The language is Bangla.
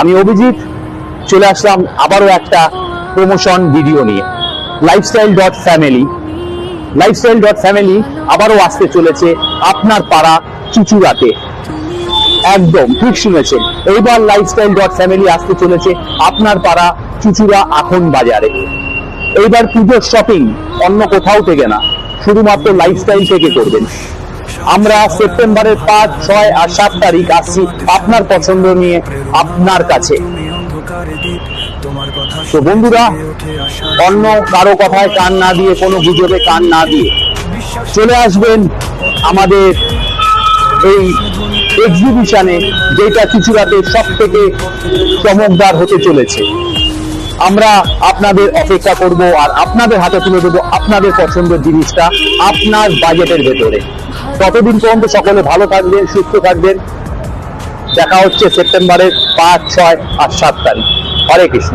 আমি অভিজিৎ চলে আসলাম আবারও একটা প্রমোশন ভিডিও নিয়ে। লাইফস্টাইল.ফ্যামিলি আবারও আসতে চলেছে আপনার পাড়া চুচুড়াতে। একদম ঠিক শুনেছেন, এইবার লাইফস্টাইল.ফ্যামিলি আসতে চলেছে আপনার পাড়া চুচুড়া আখন বাজারে। এইবার পুজোর শপিং অন্য কোথাও থেকে না, শুধুমাত্র লাইফস্টাইল থেকে করবেন। আমরা সেপ্টেম্বরের 5, 6 আর 7 তারিখ আসছি আপনার পছন্দ নিয়ে আপনার কাছে। তো বন্ধুরা, অন্য কারো কথায় কান না দিয়ে, কোনো গুজবে কান না দিয়ে চলে আসবেন আমাদের এই এক্সিবিশনে, যেটা চুচুড়াতে সব থেকে চমকদার হতে চলেছে। আমরা আপনাদের অপেক্ষা করব আর আপনাদের হাতে তুলে দেবো আপনাদের পছন্দের জিনিসটা আপনার বাজেটের ভেতরে। ততদিন পর্যন্ত সকলে ভালো থাকবেন, সুস্থ থাকবেন। দেখা হচ্ছে সেপ্টেম্বরের 5, 6 আর 7 তারিখ। হরে কৃষ্ণ।